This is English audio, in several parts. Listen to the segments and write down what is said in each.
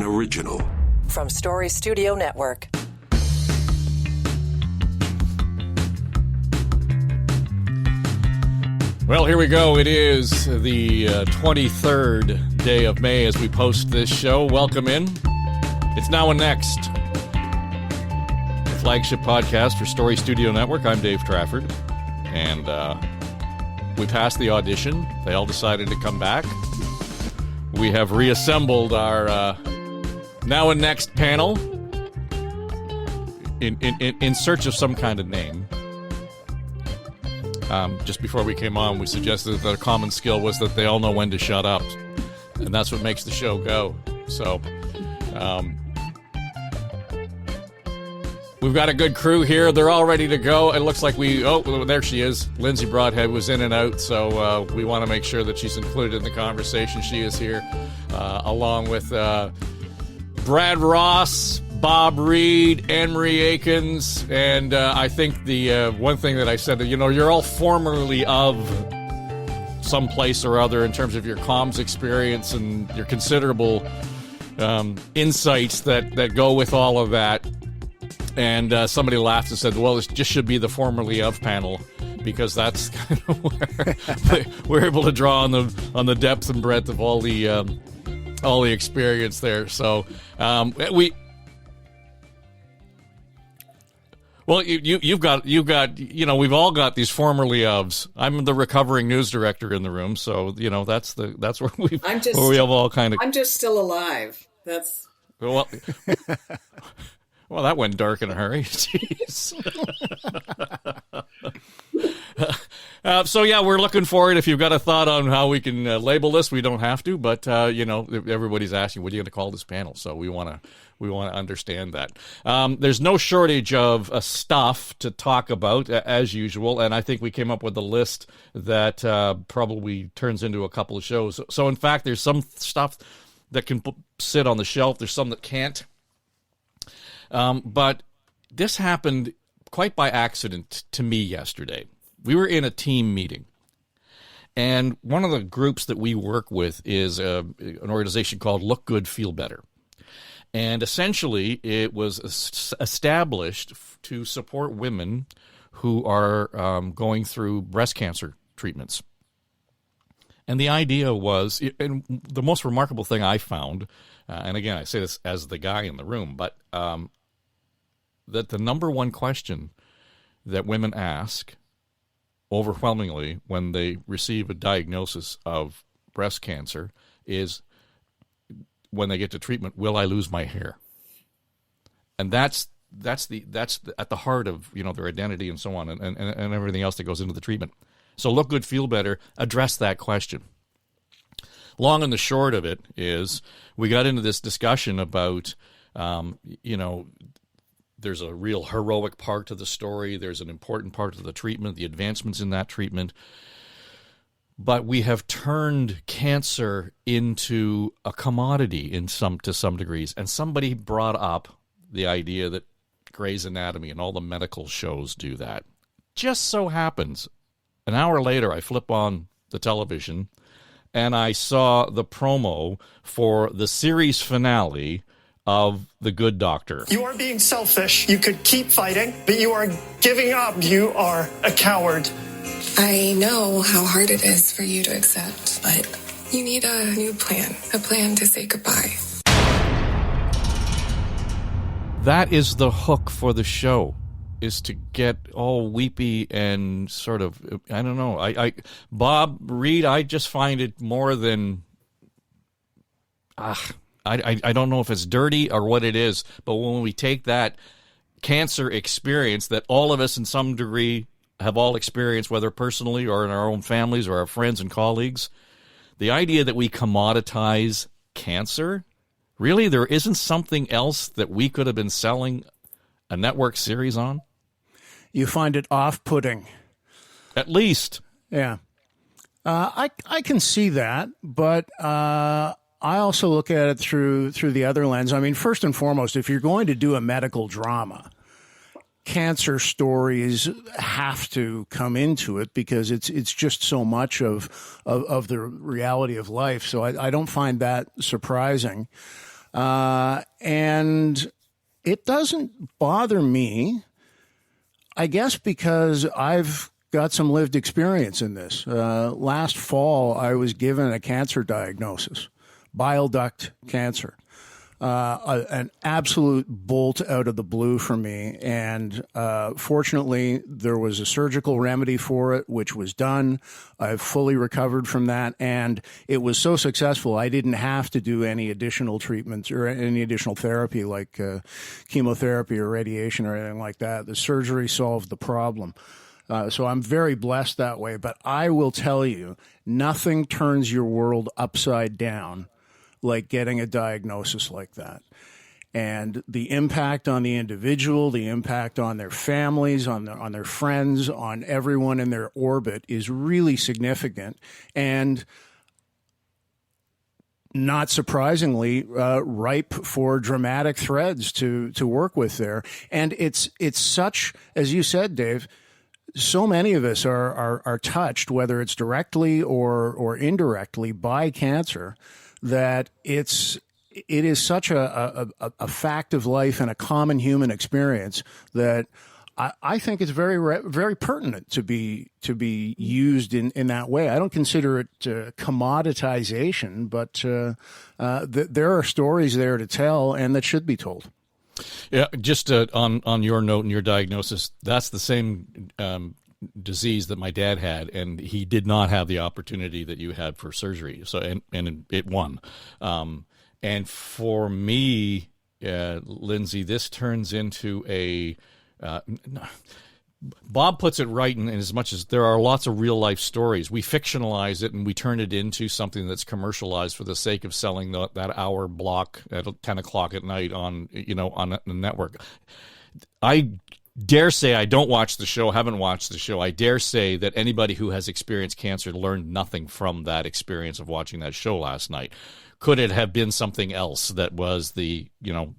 an original. From Story Studio Network. Well, here we go. It is the 23rd day of May as we post this show. Welcome in. It's Now and Next, the flagship podcast for Story Studio Network. I'm Dave Trafford, and we passed the audition. They all decided to come back. We have reassembled our Now and Next panel in search of some kind of name. Just before we came on, we suggested that a common skill was that they all know when to shut up, and that's what makes the show go. So, we've got a good crew here. They're all ready to go. It looks like there she is. Lindsay Broadhead was in and out, so we want to make sure that she's included in the conversation. She is here, along with Brad Ross, Bob Reid, Anne-Marie Aikins, and I think the one thing that I said, you're all formerly of some place or other in terms of your comms experience and your considerable insights that go with all of that. And somebody laughed and said, well, it just should be the formerly of panel, because that's kind of where we're able to draw on the depth and breadth of all the experience there. So Well, you've got we've all got these formerly ofs. I'm the recovering news director in the room, so that's where we have all kind of. I'm just still alive. That's well, that went dark in a hurry. Jeez. So yeah, we're looking forward. If you've got a thought on how we can label this, we don't have to, but everybody's asking, what are you going to call this panel? So we want to understand that. There's no shortage of stuff to talk about as usual, and I think we came up with a list that probably turns into a couple of shows. So in fact, there's some stuff that can sit on the shelf. There's some that can't. But this happened quite by accident to me yesterday. We were in a team meeting, and one of the groups that we work with is an organization called Look Good, Feel Better. And essentially, it was established to support women who are going through breast cancer treatments. And the idea was, and the most remarkable thing I found, and again, I say this as the guy in the room, but that the number one question that women ask overwhelmingly when they receive a diagnosis of breast cancer is, when they get to treatment, will I lose my hair? And that's at the heart of their identity and so on, and everything else that goes into the treatment. So Look Good, Feel Better address that question. Long and the short of it is, we got into this discussion about there's a real heroic part to the story. There's an important part of the treatment, the advancements in that treatment. But we have turned cancer into a commodity to some degrees. And somebody brought up the idea that Grey's Anatomy and all the medical shows do that. Just so happens, an hour later, I flip on the television and I saw the promo for the series finale of The Good Doctor. You are being selfish. You could keep fighting, but you are giving up. You are a coward. I know how hard it is for you to accept, but you need a new plan, a plan to say goodbye. That is the hook for the show, is to get all weepy and sort of, I don't know. Bob Reid, I just find it more than, I don't know if it's dirty or what it is, but when we take that cancer experience that all of us in some degree have all experienced, whether personally or in our own families or our friends and colleagues, the idea that we commoditize cancer, really, there isn't something else that we could have been selling a network series on? You find it off-putting. At least. Yeah. I can see that, but I also look at it through the other lens. I mean, first and foremost, if you're going to do a medical drama, cancer stories have to come into it because it's just so much of the reality of life. So I don't find that surprising. And it doesn't bother me, I guess, because I've got some lived experience in this. Last fall, I was given a cancer diagnosis, bile duct cancer. An absolute bolt out of the blue for me. And fortunately, there was a surgical remedy for it, which was done. I've fully recovered from that. And it was so successful, I didn't have to do any additional treatments or any additional therapy like chemotherapy or radiation or anything like that. The surgery solved the problem. So I'm very blessed that way. But I will tell you, nothing turns your world upside down like getting a diagnosis like that. And the impact on the individual, the impact on their families, on their friends, on everyone in their orbit is really significant. And not surprisingly, ripe for dramatic threads to work with there. And it's such, as you said, Dave, so many of us are touched, whether it's directly or indirectly, by cancer, that it is such a fact of life and a common human experience that I think it's very pertinent to be used in that way. I don't consider it commoditization, but there are stories there to tell and that should be told. Yeah, just on your note and your diagnosis, that's the same disease that my dad had, and he did not have the opportunity that you had for surgery. So and it won. And for me, Lindsay, this turns into a Bob puts it right in as much as there are lots of real life stories. We fictionalize it and we turn it into something that's commercialized for the sake of selling that hour block at 10 o'clock at night on the network. I dare say I don't watch the show, haven't watched the show. I dare say that anybody who has experienced cancer learned nothing from that experience of watching that show last night. Could it have been something else that was the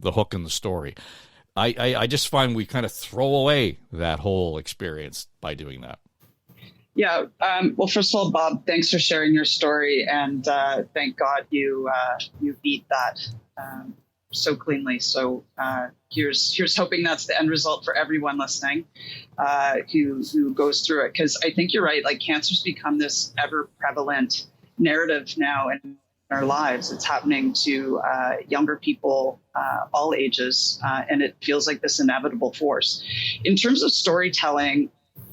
hook in the story? I just find we kind of throw away that whole experience by doing that. Yeah. Well, first of all, Bob, thanks for sharing your story, and thank God you beat that so cleanly. So here's hoping that's the end result for everyone listening who goes through it, because I think you're right. Like, cancer's become this ever prevalent narrative now in our lives. It's happening to younger people, all ages, and it feels like this inevitable force. In terms of storytelling,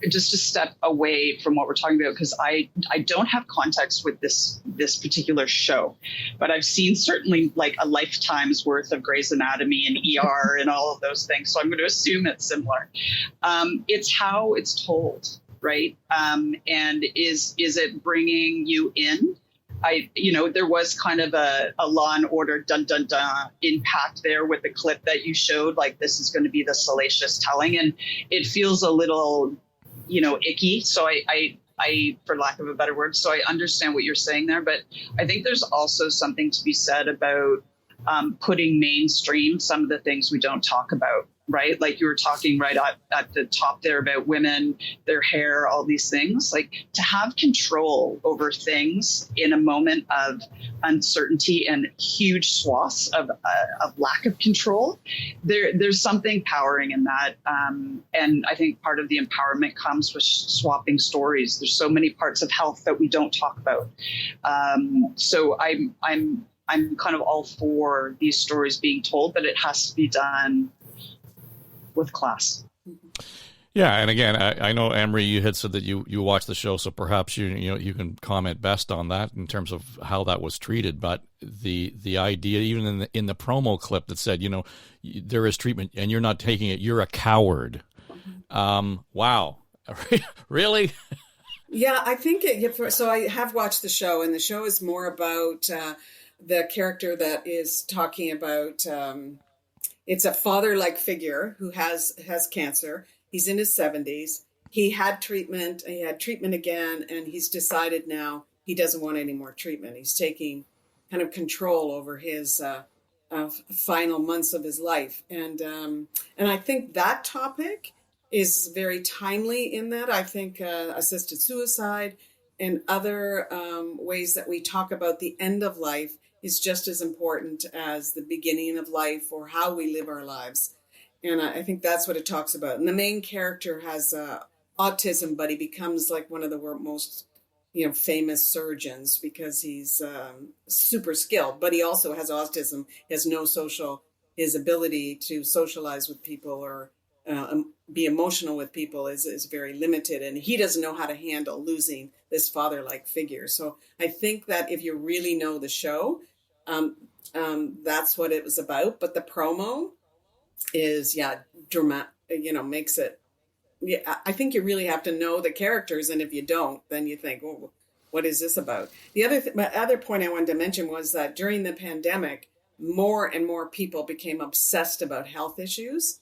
just to step away from what we're talking about, because I don't have context with this particular show, but I've seen certainly like a lifetime's worth of Grey's Anatomy and ER and all of those things. So I'm going to assume it's similar. It's how it's told, right? And is it bringing you in? There was kind of a Law and Order dun dun dun impact there with the clip that you showed. Like, this is going to be the salacious telling, and it feels a little, icky. So I, for lack of a better word, so I understand what you're saying there, but I think there's also something to be said about putting mainstream some of the things we don't talk about. Right? Like you were talking right at the top there about women, their hair, all these things. Like, to have control over things in a moment of uncertainty and huge swaths of lack of control, there's something powering in that. And I think part of the empowerment comes with swapping stories. There's so many parts of health that we don't talk about. So I'm kind of all for these stories being told, but it has to be done with class. Yeah, and again, I know, Amory, you had said that you watched the show, so perhaps you can comment best on that in terms of how that was treated. But the idea, even in the promo clip that said, there is treatment and you're not taking it, you're a coward. Wow, really? Yeah, I think so. I have watched the show, and the show is more about the character that is talking about. It's a father-like figure who has cancer. He's in his 70s. He had treatment, and he had treatment again, and he's decided now he doesn't want any more treatment. He's taking kind of control over his final months of his life. And I think that topic is very timely in that. I think assisted suicide and other ways that we talk about the end of life is just as important as the beginning of life or how we live our lives. And I think that's what it talks about. And the main character has autism, but he becomes like one of the most, famous surgeons because he's super skilled. But he also has autism. He has his ability to socialize with people or be emotional with people is very limited. And he doesn't know how to handle losing this father-like figure. So I think that if you really know the show, that's what it was about. But the promo is dramatic, makes it. Yeah, I think you really have to know the characters, and if you don't, then you think, "Oh, what is this about?" My other point I wanted to mention was that during the pandemic, more and more people became obsessed about health issues,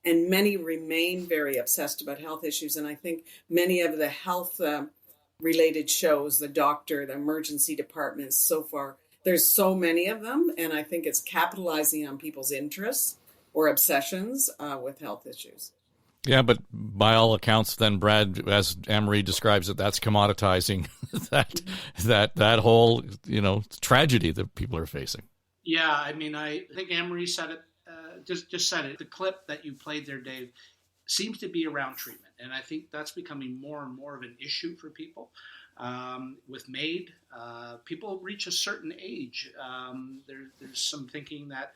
and many remain very obsessed about health issues. And I think many of the health related shows, the doctor, the emergency departments, so far, there's so many of them, and I think it's capitalizing on people's interests or obsessions with health issues. Yeah, but by all accounts, then, Brad, as Anne-Marie describes it, that's commoditizing that whole tragedy that people are facing. Yeah, I mean, I think Anne-Marie said it. Just said it. The clip that you played there, Dave, seems to be around treatment, and I think that's becoming more and more of an issue for people. With MAID, people reach a certain age. There's some thinking that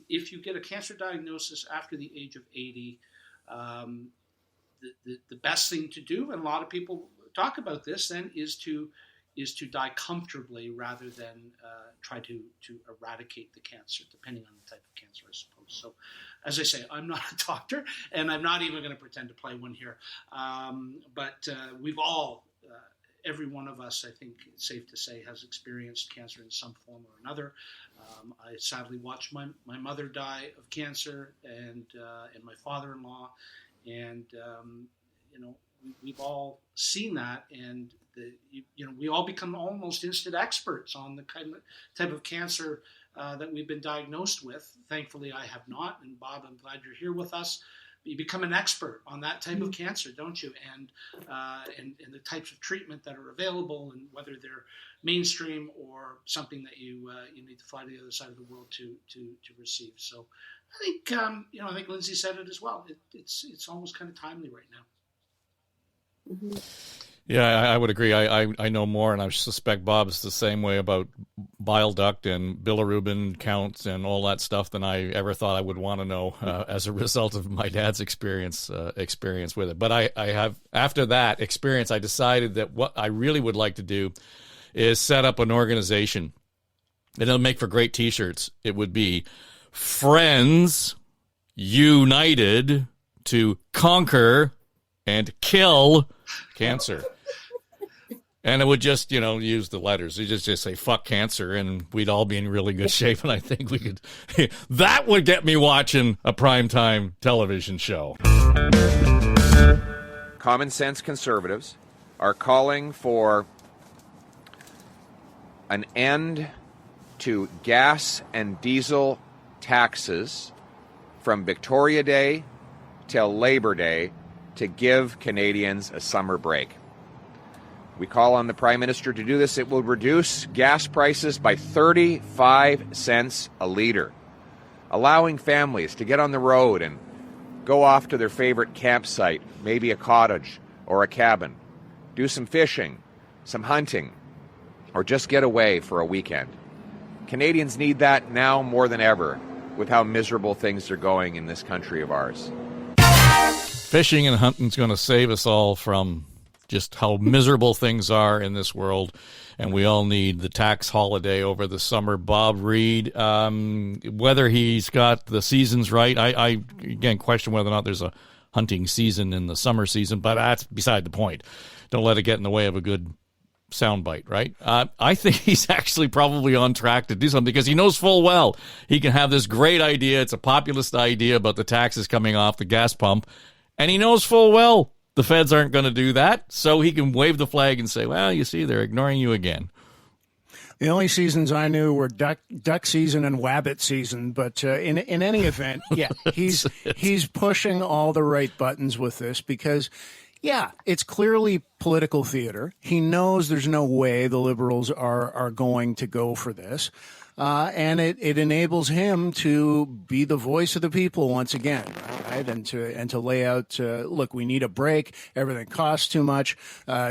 if you get a cancer diagnosis after the age of 80, the best thing to do, and a lot of people talk about this, then is to die comfortably rather than try to eradicate the cancer, depending on the type of cancer, I suppose. So, as I say, I'm not a doctor, and I'm not even going to pretend to play one here. But we've all, every one of us, I think it's safe to say, has experienced cancer in some form or another. I sadly watched my mother die of cancer, and my father-in-law, and we've all seen that, and we all become almost instant experts on the type of cancer that we've been diagnosed with. Thankfully, I have not, and Bob, I'm glad you're here with us. You become an expert on that type of cancer, don't you? And the types of treatment that are available, and whether they're mainstream or something that you need to fly to the other side of the world to receive. So, I think I think Lindsay said it as well. It's almost kind of timely right now. Mm-hmm. Yeah, I would agree. I know more, and I suspect Bob's the same way about bile duct and bilirubin counts and all that stuff than I ever thought I would want to know as a result of my dad's experience with it. But I have, after that experience, I decided that what I really would like to do is set up an organization, and it'll make for great T-shirts. It would be Friends United to Conquer and Kill Cancer. And it would just, use the letters. You just say, fuck cancer, and we'd all be in really good shape. And I think we could, that would get me watching a primetime television show. Common sense conservatives are calling for an end to gas and diesel taxes from Victoria Day till Labor Day to give Canadians a summer break. We call on the Prime Minister to do this. It will reduce gas prices by 35 cents a litre, allowing families to get on the road and go off to their favorite campsite, maybe a cottage or a cabin, do some fishing, some hunting, or just get away for a weekend. Canadians need that now more than ever with how miserable things are going in this country of ours. Fishing and hunting is going to save us all from just how miserable things are in this world, and we all need the tax holiday over the summer. Bob, Reid, whether he's got the seasons right, I again question whether or not there's a hunting season in the summer season, but that's beside the point. Don't let it get in the way of a good soundbite, right? I think he's actually probably on track to do something because he knows full well he can have this great idea. It's a populist idea about the taxes coming off the gas pump, and he knows full well the feds aren't going to do that, so he can wave the flag and say, well, you see, they're ignoring you again. The only seasons I knew were duck season and wabbit season, but in any event, yeah, he's pushing all the right buttons with this because yeah, it's clearly political theater. He knows there's no way the Liberals are going to go for this. And it enables him to be the voice of the people once again, right? And to lay out, look, we need a break. Everything costs too much.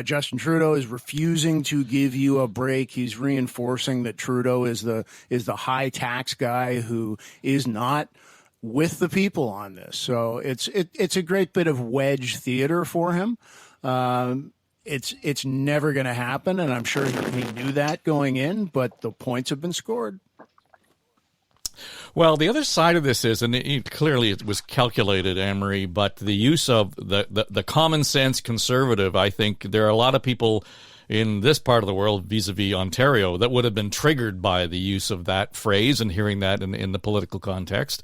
Justin Trudeau is refusing to give you a break. He's reinforcing that Trudeau is the high tax guy who is not with the people on this. So it's a great bit of wedge theater for him. It's never going to happen, and I'm sure he knew that going in, but the points have been scored. Well, the other side of this is, and clearly it was calculated, Anne-Marie, but the use of the common sense conservative, I think there are a lot of people in this part of the world vis-a-vis Ontario that would have been triggered by the use of that phrase and hearing that in the political context,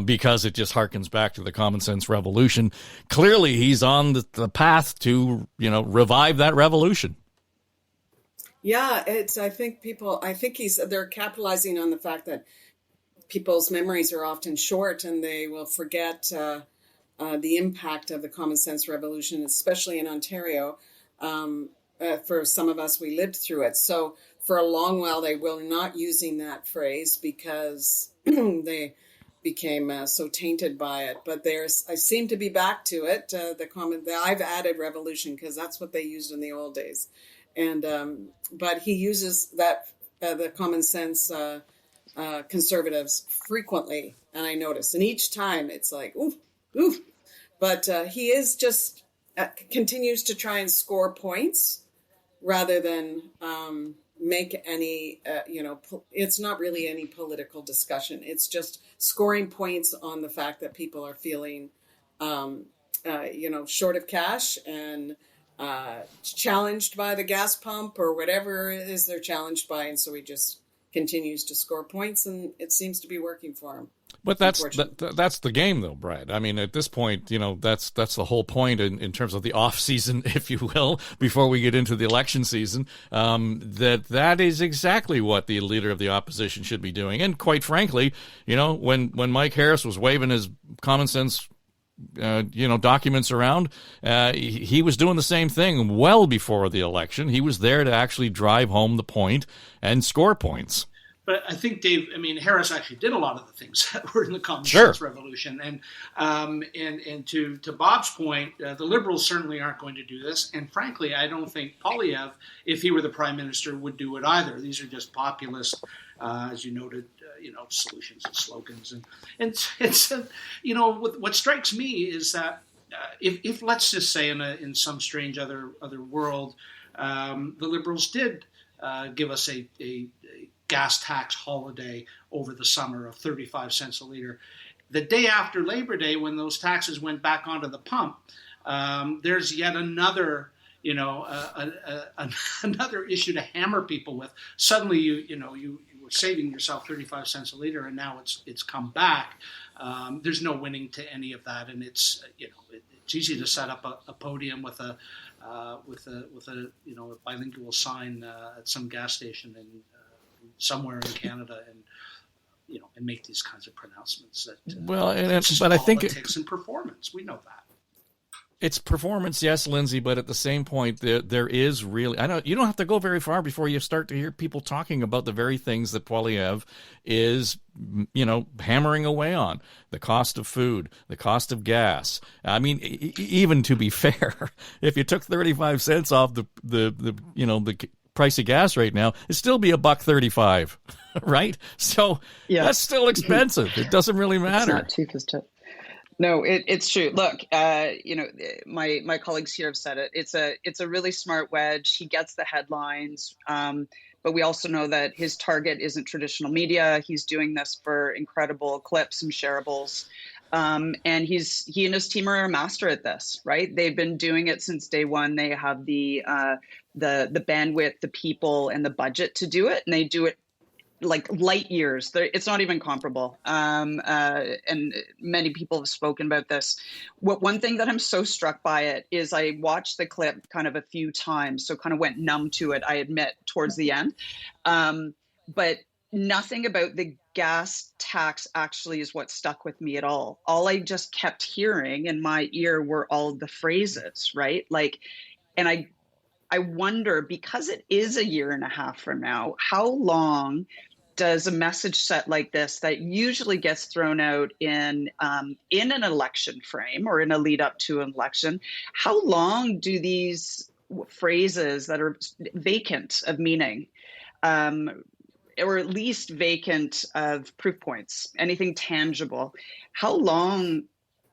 because it just harkens back to the common sense revolution. Clearly, he's on the path to, revive that revolution. Yeah, I think they're capitalizing on the fact that people's memories are often short and they will forget the impact of the common sense revolution, especially in Ontario. For some of us, we lived through it. So for a long while, they were not using that phrase because they became so tainted by it. But I seem to be back to it. I've added revolution because that's what they used in the old days. And but he uses that the common sense conservatives frequently, and I notice. And each time it's like, ooh, ooh. But he is just continues to try and score points rather than make any, it's not really any political discussion. It's just scoring points on the fact that people are feeling, short of cash and challenged by the gas pump or whatever it is they're challenged by. And so he just continues to score points, and it seems to be working for him. But that's the game, though, Brad. I mean, at this point, that's the whole point in terms of the off season, if you will, before we get into the election season. That is exactly what the leader of the opposition should be doing. And quite frankly, when Mike Harris was waving his common sense, documents around, he was doing the same thing well before the election. He was there to actually drive home the point and score points. But I think, Dave, Harris actually did a lot of the things that were in the common sense revolution. And to Bob's point, the Liberals certainly aren't going to do this. And frankly, I don't think Poilievre, if he were the prime minister, would do it either. These are just populist, as you noted, solutions and slogans. And it's what strikes me is that if let's just say in some strange other world, the Liberals did give us a gas tax holiday over the summer of 35 cents a liter. The day after Labor Day, when those taxes went back onto the pump, there's yet another, another issue to hammer people with. Suddenly, you were saving yourself 35 cents a liter, and now it's come back. There's no winning to any of that, and it's it's easy to set up a podium with a bilingual sign at some gas station and somewhere in Canada, and make these kinds of pronouncements. But I think politics and performance. We know that it's performance, yes, Lindsay. But at the same point, there is really. I know you don't have to go very far before you start to hear people talking about the very things that Poilievre is, hammering away on: the cost of food, the cost of gas. I mean, even to be fair, if you took 35 cents off the price of gas right now, it'd still be $1.35, right? So that's still expensive. It doesn't really matter. It's not cheap as to. No, it's true. Look, my colleagues here have said it. It's a really smart wedge. He gets the headlines, but we also know that his target isn't traditional media. He's doing this for incredible clips and shareables. And he and his team are a master at this, right? They've been doing it since day one. They have the bandwidth, the people, and the budget to do it, and they do it like light years. It's not even comparable. And many people have spoken about this. One thing that I'm so struck by it is I watched the clip kind of a few times, so kind of went numb to it, I admit, towards the end. But nothing about the gas tax actually is what stuck with me at all. All I just kept hearing in my ear were all the phrases, right? Like, and I wonder, because it is a year and a half from now, how long does a message set like this that usually gets thrown out in an election frame or in a lead up to an election, how long do these phrases that are vacant of meaning, or at least vacant of proof points, anything tangible, how long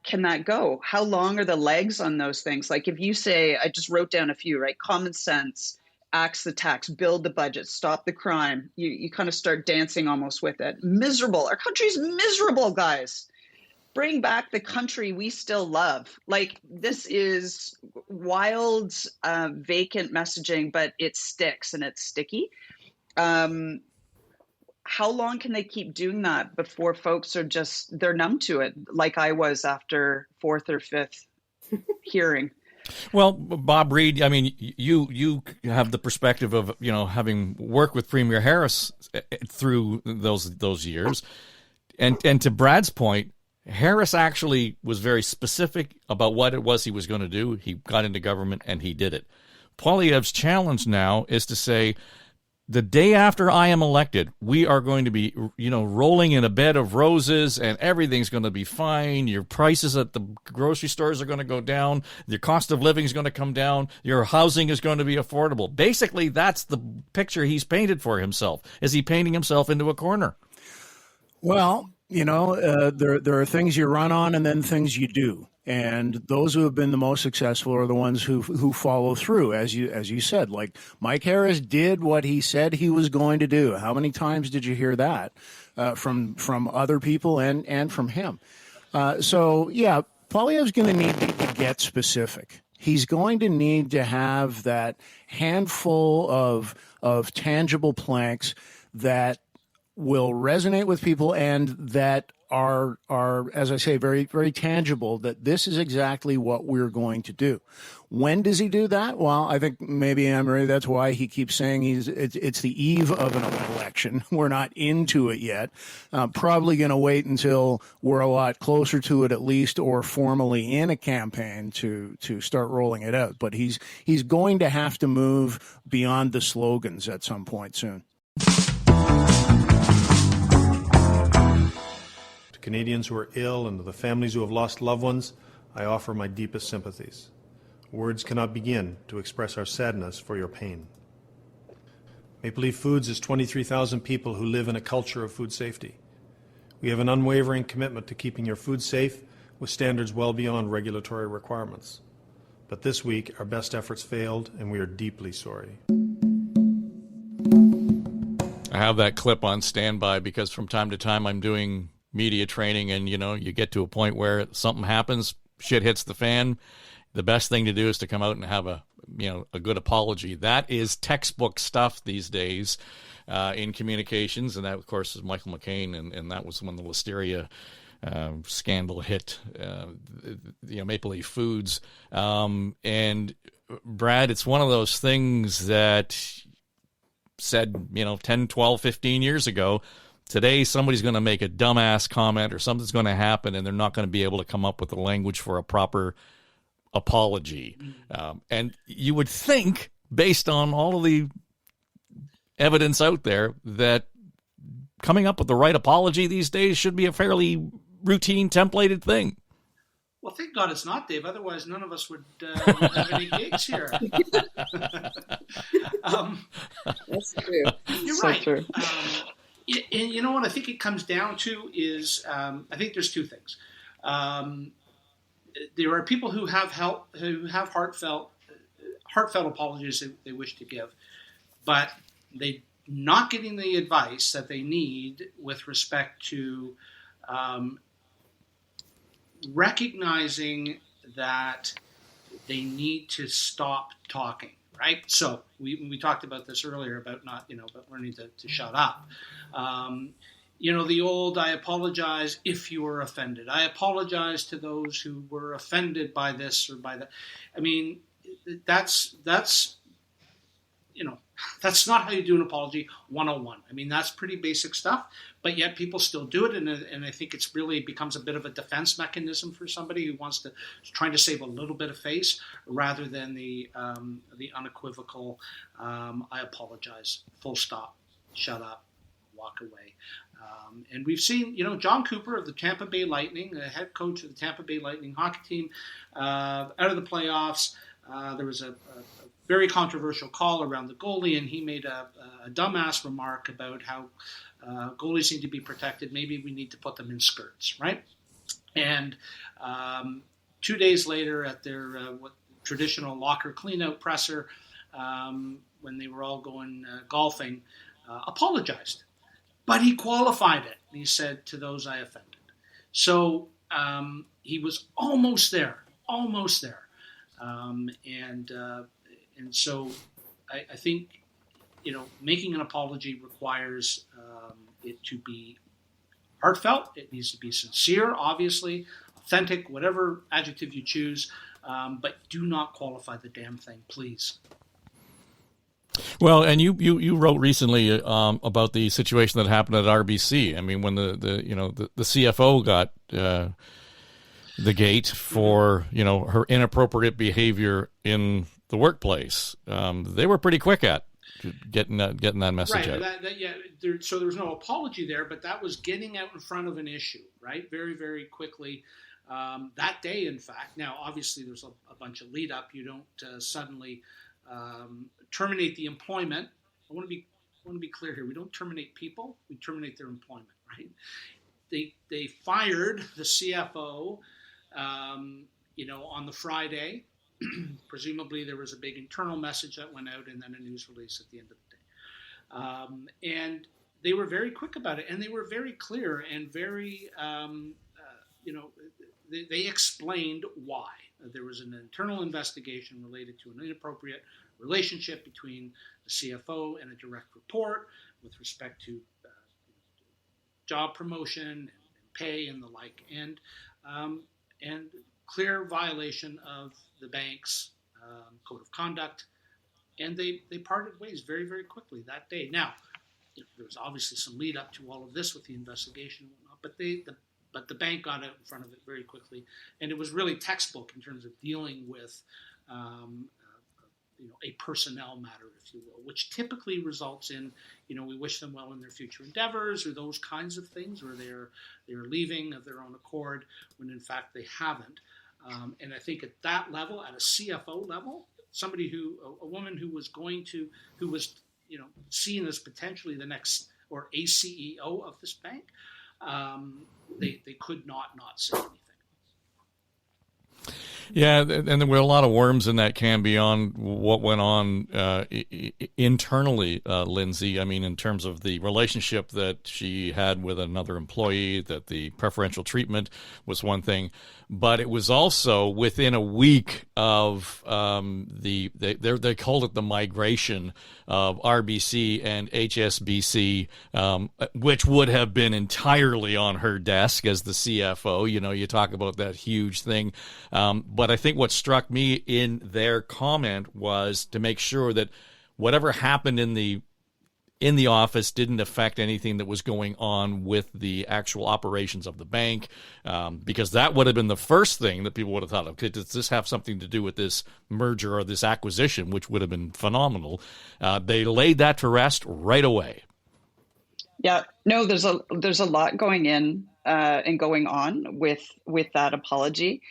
can that go? How long are the legs on those things? Like if you say, I just wrote down a few, right? Common sense, axe the tax, build the budget, stop the crime. You kind of start dancing almost with it. Miserable. Our country's miserable, guys. Bring back the country we still love. Like this is wild, vacant messaging, but it sticks and it's sticky. How long can they keep doing that before folks are they're numb to it, like I was after fourth or fifth hearing? Well, Bob Reid, I mean, you have the perspective of, having worked with Premier Harris through those years. And to Brad's point, Harris actually was very specific about what it was he was going to do. He got into government and he did it. Poilievre's challenge now is to say, the day after I am elected, we are going to be, rolling in a bed of roses and everything's going to be fine. Your prices at the grocery stores are going to go down. Your cost of living is going to come down. Your housing is going to be affordable. Basically, that's the picture he's painted for himself. Is he painting himself into a corner? Well, there are things you run on and then things you do. And those who have been the most successful are the ones who follow through, as you said. Like Mike Harris did what he said he was going to do. How many times did you hear that from other people and from him? So yeah, Poilievre's going to need to get specific. He's going to need to have that handful of tangible planks that will resonate with people and that are, as I say, very, very tangible, that this is exactly what we're going to do. When does he do that? Well, I think maybe, Anne-Marie, that's why he keeps saying it's the eve of an election. We're not into it yet. Probably going to wait until we're a lot closer to it at least, or formally in a campaign to start rolling it out. But he's going to have to move beyond the slogans at some point soon. Canadians who are ill and to the families who have lost loved ones, I offer my deepest sympathies. Words cannot begin to express our sadness for your pain. Maple Leaf Foods is 23,000 people who live in a culture of food safety. We have an unwavering commitment to keeping your food safe with standards well beyond regulatory requirements. But this week, our best efforts failed, and we are deeply sorry. I have that clip on standby because from time to time I'm doing media training, and you get to a point where something happens, shit hits the fan. The best thing to do is to come out and have a good apology. That is textbook stuff these days in communications, and that of course is Michael McCain, and that was when the Listeria scandal hit Maple Leaf Foods. And Brad, it's one of those things that said 10, 12, 15 years ago. Today, somebody's going to make a dumbass comment or something's going to happen, and they're not going to be able to come up with the language for a proper apology. And you would think, based on all of the evidence out there, that coming up with the right apology these days should be a fairly routine, templated thing. Well, thank God it's not, Dave. Otherwise, none of us would have any gigs here. That's true. You're so right. True. And you know what I think it comes down to is I think there's two things. There are people who have heartfelt apologies they wish to give, but they not getting the advice that they need with respect to recognizing that they need to stop talking. Right, so we talked about this earlier about about learning to shut up. The old "I apologize if you were offended." I apologize to those who were offended by this or by that. I mean, that's That's not how you do an apology 101. I mean, that's pretty basic stuff, but yet people still do it. And I think it's really becomes a bit of a defense mechanism for somebody who wants to trying to save a little bit of face rather than the unequivocal, I apologize, full stop, shut up, walk away. And we've seen, John Cooper of the Tampa Bay Lightning, the head coach of the Tampa Bay Lightning hockey team, out of the playoffs. There was a very controversial call around the goalie, and he made a dumbass remark about how goalies need to be protected. Maybe we need to put them in skirts, right? And 2 days later, at their traditional locker cleanout presser, when they were all going golfing, apologized. But he qualified it. He said, "To those I offended." So he was almost there. And so I think, making an apology requires it to be heartfelt. It needs to be sincere, obviously, authentic, whatever adjective you choose. But do not qualify the damn thing, please. Well, and you wrote recently about the situation that happened at RBC. I mean, when the CFO got the gate for her inappropriate behavior in the workplace, they were pretty quick at getting that message out. So there was no apology there, but that was getting out in front of an issue, right? Very, very quickly. That day, in fact. Now, obviously, there's a bunch of lead up. You don't suddenly terminate the employment. I want to be clear here. We don't terminate people. We terminate their employment, right? They fired the CFO, on the Friday. Presumably there was a big internal message that went out and then a news release at the end of the day. And they were very quick about it, and they were very clear and very, they explained why. There was an internal investigation related to an inappropriate relationship between the CFO and a direct report with respect to job promotion and pay and the like, and clear violation of the bank's code of conduct, and they parted ways very, very quickly that day. Now, there was obviously some lead up to all of this with the investigation and whatnot, but the bank got out in front of it very quickly, and it was really textbook in terms of dealing with a personnel matter, if you will, which typically results in, we wish them well in their future endeavors or those kinds of things, or they're leaving of their own accord when in fact they haven't. And I think at that level, at a CFO level, a woman who was seen as potentially the next or a CEO of this bank, they could not say anything. Yeah, and there were a lot of worms in that can beyond what went on internally, Lindsay. I mean, in terms of the relationship that she had with another employee, that the preferential treatment was one thing, but it was also within a week of they called it the migration of RBC and HSBC, which would have been entirely on her desk as the CFO. You talk about that huge thing. But I think what struck me in their comment was to make sure that whatever happened in the office didn't affect anything that was going on with the actual operations of the bank, because that would have been the first thing that people would have thought of. Okay, does this have something to do with this merger or this acquisition, which would have been phenomenal? They laid that to rest right away. Yeah, no, there's a lot going in and going on with that apology.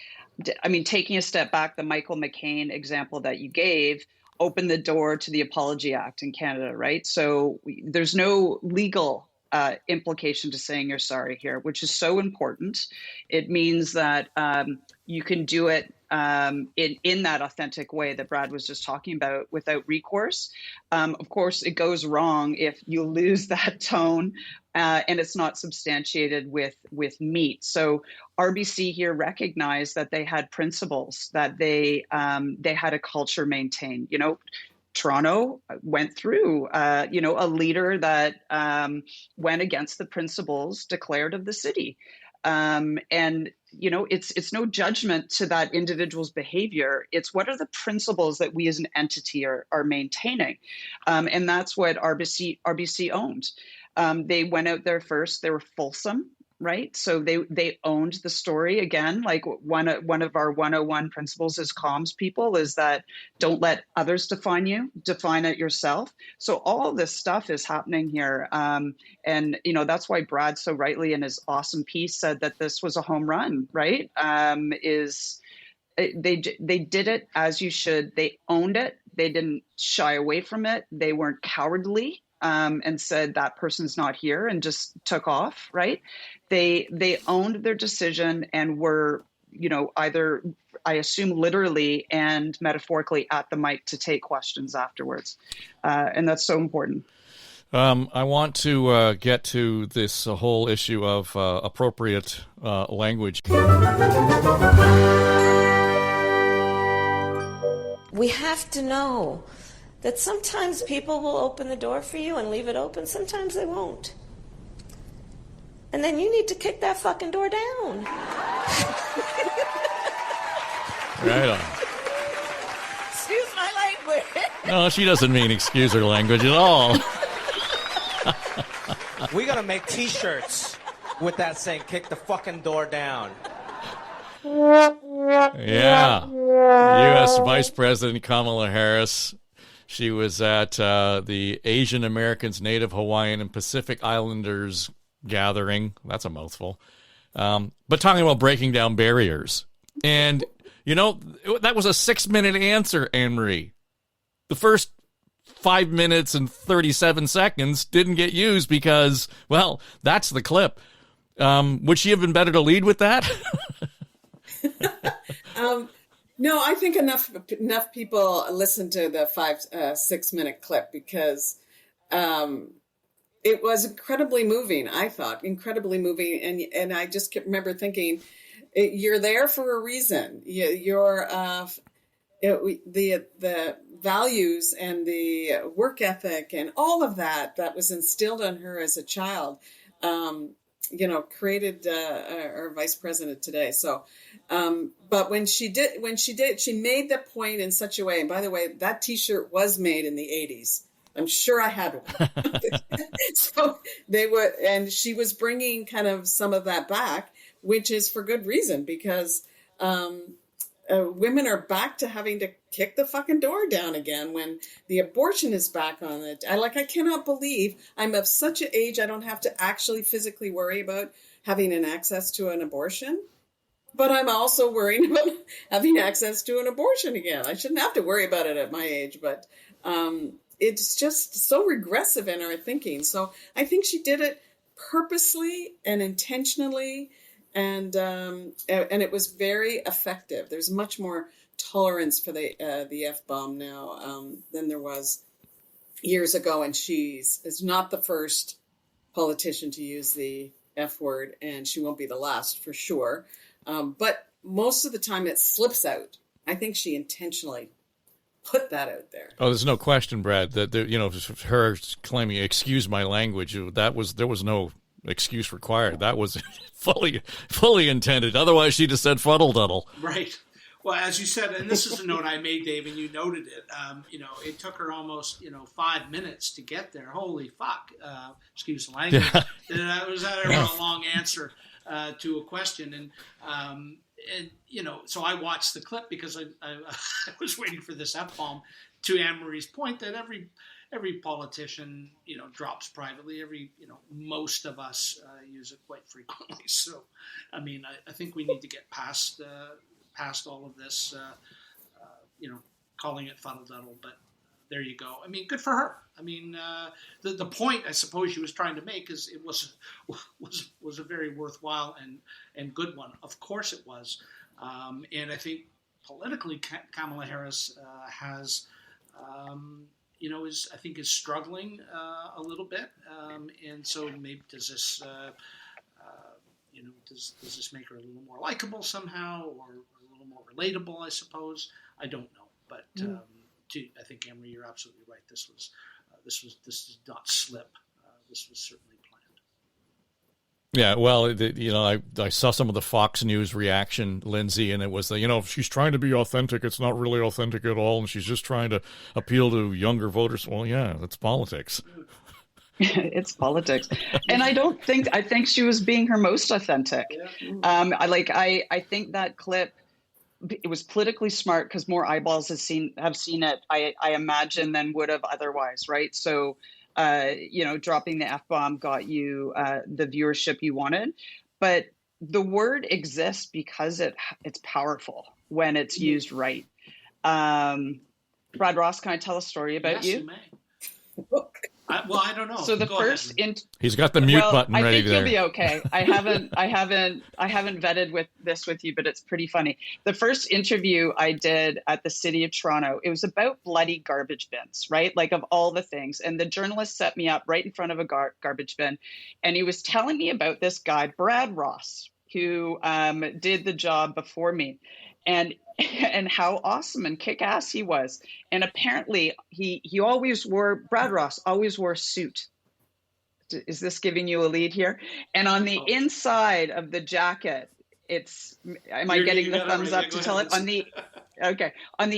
I mean, taking a step back, the Michael McCain example that you gave opened the door to the Apology Act in Canada, right? So there's no legal implication to saying you're sorry here, which is so important. It means that you can do it in that authentic way that Brad was just talking about without recourse. Of course, it goes wrong if you lose that tone and it's not substantiated with meat. So RBC here recognized that they had principles, that they had a culture maintained. Toronto went through, a leader that went against the principles declared of the city. And it's no judgment to that individual's behavior. It's what are the principles that we as an entity are maintaining, and that's what RBC owned. They went out there first. They were fulsome, right? So they owned the story again. Like one of our 101 principles as comms people is that don't let others define you, define it yourself. So all this stuff is happening here. And that's why Brad so rightly in his awesome piece said that this was a home run, right? They did it as you should. They owned it. They didn't shy away from it. They weren't cowardly. And said that person's not here and just took off, right? They owned their decision and were, either, I assume, literally and metaphorically at the mic to take questions afterwards. And that's so important. I want to get to this whole issue of appropriate language. We have to know that sometimes people will open the door for you and leave it open. Sometimes they won't. And then you need to kick that fucking door down. Right on. Excuse my language. No, she doesn't mean excuse her language at all. We gotta make t-shirts with that saying, kick the fucking door down. Yeah. U.S. Vice President Kamala Harris. She was at the Asian Americans, Native Hawaiian, and Pacific Islanders gathering. That's a mouthful. But talking about breaking down barriers. And, that was a 6-minute answer, Anne-Marie. The first 5 minutes and 37 seconds didn't get used because, well, that's the clip. Would she have been better to lead with that? No, I think enough people listened to the 6 minute clip because it was incredibly moving. I thought incredibly moving, and I just remember thinking, you're there for a reason. You're the values and the work ethic and all of that was instilled in her as a child. Created our vice president today. So, but when she made the point in such a way, and by the way, that t-shirt was made in the 80s. I'm sure I had one. So and she was bringing kind of some of that back, which is for good reason, because, women are back to having to kick the fucking door down again when the abortion is back on it. I cannot believe I'm of such an age I don't have to actually physically worry about having an access to an abortion. But I'm also worrying about having access to an abortion again. I shouldn't have to worry about it at my age, but it's just so regressive in our thinking. So I think she did it purposely and intentionally. And it was very effective. There's much more tolerance for the F-bomb now than there was years ago. And she is not the first politician to use the F word, and she won't be the last for sure. But most of the time it slips out. I think she intentionally put that out there. Oh, there's no question, Brad, that her claiming "excuse my language," there was no excuse required. That was fully intended. Otherwise, she just said fuddle duddle. Right. Well, as you said, and this is a note I made, Dave, and you noted it. It took her almost 5 minutes to get there. Holy fuck! Excuse the language. Yeah. That was ever a long answer to a question, and so I watched the clip because I was waiting for this F-bomb. To Anne-Marie's point, that every politician, drops privately. Most of us use it quite frequently. So, I mean, I think we need to get past all of this, calling it fuddle-duddle. But there you go. I mean, good for her. I mean, the point I suppose she was trying to make is it was a very worthwhile and good one. Of course it was. And I think politically, Kamala Harris has. Is struggling a little bit, and so maybe does this make her a little more likable somehow, or a little more relatable? I suppose I don't know, but I think, Emery, you're absolutely right. This did not slip. This was certainly planned. Yeah, well, I saw some of the Fox News reaction, Lindsay, and it was she's trying to be authentic. It's not really authentic at all, and she's just trying to appeal to younger voters. Well, yeah, that's politics. It's politics. And I think she was being her most authentic. I think that clip, it was politically smart because more eyeballs have seen it, I imagine, than would have otherwise, right? So, dropping the F-bomb got you the viewership you wanted. But the word exists because it's powerful when it's used right. Brad Ross, can I tell a story about you? Yes, you may. I don't know. So the first, he's got the mute button ready I think there. you'll be okay. I haven't vetted this with you, but it's pretty funny. The first interview I did at the City of Toronto, it was about bloody garbage bins, right? Like, of all the things. And the journalist set me up right in front of a garbage bin, and he was telling me about this guy, Brad Ross, who did the job before me. And how awesome and kick-ass he was. And apparently Brad Ross always wore a suit. Is this giving you a lead here? And on the inside of the jacket, am I getting the thumbs up to tell it? On the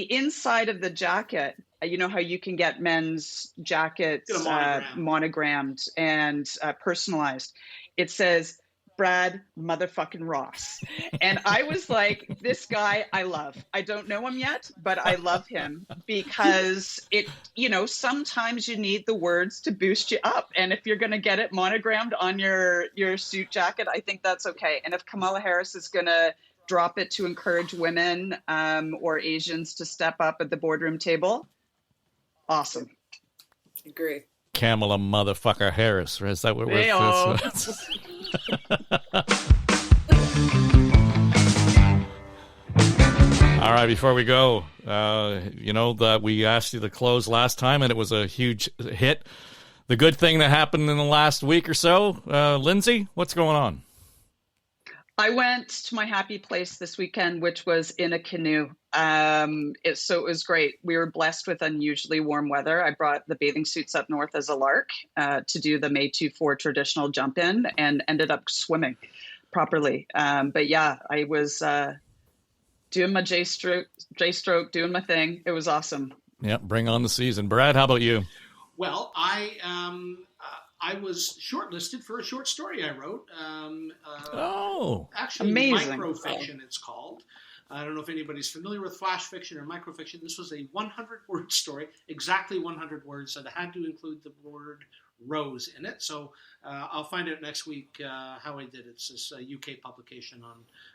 inside of the jacket, you know how you can get men's jackets monogrammed and personalized. It says, Brad motherfucking Ross. And I was like, this guy I love. I don't know him yet, but I love him because sometimes you need the words to boost you up. And if you're going to get it monogrammed on your suit jacket, I think that's okay. And if Kamala Harris is going to drop it to encourage women or Asians to step up at the boardroom table, awesome. Agree. Kamala motherfucker Harris. Is that what we're... All right, before we go, that we asked you to close last time, and it was a huge hit. The good thing that happened in the last week or so, Lindsay, what's going on? I went to my happy place this weekend, which was in a canoe. So it was great. We were blessed with unusually warm weather. I brought the bathing suits up north as a lark to do the May 2-4 traditional jump in and ended up swimming properly. But yeah, I was doing my J stroke, doing my thing. It was awesome. Yeah, bring on the season. Brad, how about you? Well, I was shortlisted for a short story I wrote. Actually, amazing. Microfiction, it's called. I don't know if anybody's familiar with flash fiction or microfiction. This was a 100-word story, exactly 100 words, and it had to include the word rose in it. So I'll find out next week how I did. It's this UK publication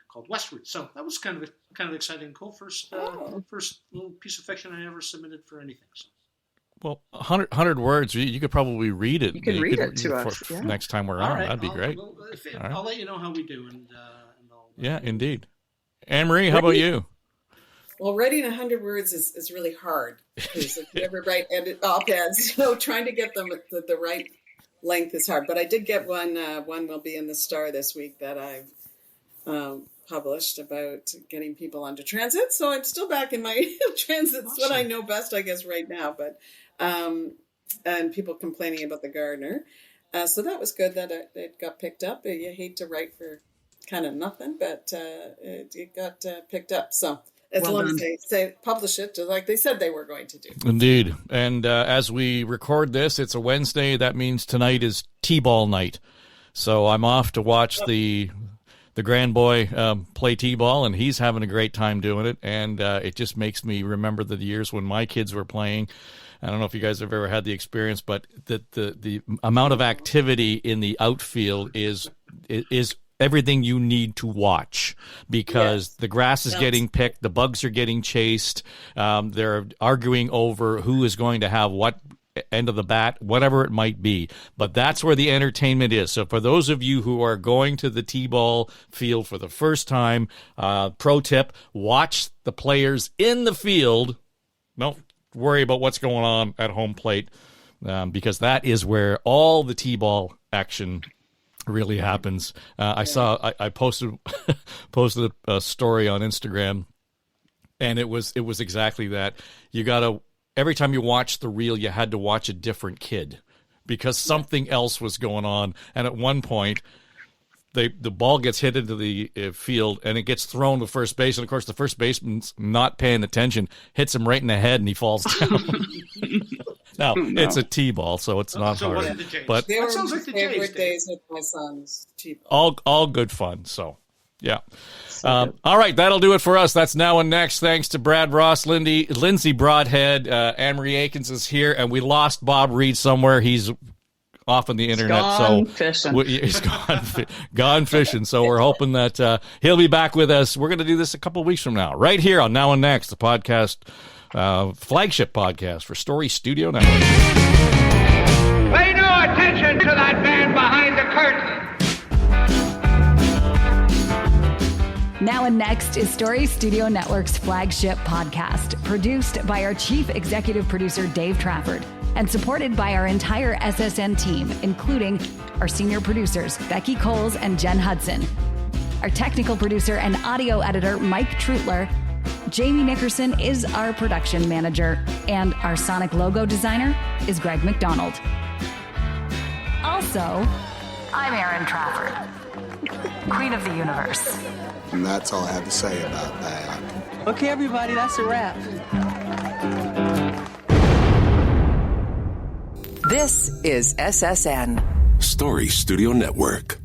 called Westward. So that was kind of exciting, cool. First little piece of fiction I ever submitted for anything. So. Well, 100 words, you could probably read it. You could read it to us next time we're on. Right, That'd be great. I'll let you know how we do. Yeah, indeed. Anne-Marie, how about you? Well, writing 100 words is really hard. Because if you ever write op-eds, so trying to get them at the right length is hard. But I did get one. One will be in the Star this week that I've published about getting people onto transit. So I'm still back in my transit. It's what I know best, I guess, right now. But and people complaining about the gardener. So that was good that it got picked up. You hate to write for kind of nothing, but it got picked up. So as long as they publish it like they said they were going to do. Indeed. And as we record this, it's a Wednesday. That means tonight is T-ball night. So I'm off to watch the grand boy play T-ball, and he's having a great time doing it. And it just makes me remember the years when my kids were playing. I don't know if you guys have ever had the experience, but the amount of activity in the outfield is everything you need to watch, because the grass is getting picked, the bugs are getting chased, they're arguing over who is going to have what end of the bat, whatever it might be. But that's where the entertainment is. So for those of you who are going to the T-ball field for the first time, pro tip, watch the players in the field. Don't worry about what's going on at home plate, because that is where all the T-ball action really happens. I posted a story on Instagram, and it was exactly that. You got to every time you watched the reel, you had to watch a different kid because something else was going on. And at one point, the ball gets hit into the field and it gets thrown to first base. And, of course, the first baseman's not paying attention, hits him right in the head, and he falls down. Now, it's a T-ball, so it's not so hard. It wasn't the Jays. But They were sounds my like the favorite Jays, days with my son's T-ball. all good fun, so... Yeah. All right, that'll do it for us. That's Now and Next. Thanks to Brad Ross, Lindsay Broadhead, Anne-Marie Aikins is here, and we lost Bob Reid somewhere. He's off on the internet. He's gone fishing. So we're hoping that he'll be back with us. We're going to do this a couple of weeks from now, right here on Now and Next, the podcast, flagship podcast for Story Studio Network. Pay no attention to that man behind the curtain. Now and Next is Story Studio Network's flagship podcast, produced by our chief executive producer, Dave Trafford, and supported by our entire SSN team, including our senior producers, Becky Coles and Jen Hudson, our technical producer and audio editor, Mike Trutler. Jamie Nickerson is our production manager, and our sonic logo designer is Greg McDonald. Also, I'm Erin Trafford, Queen of the Universe. And that's all I have to say about that. Okay, everybody, that's a wrap. This is SSN. Story Studio Network.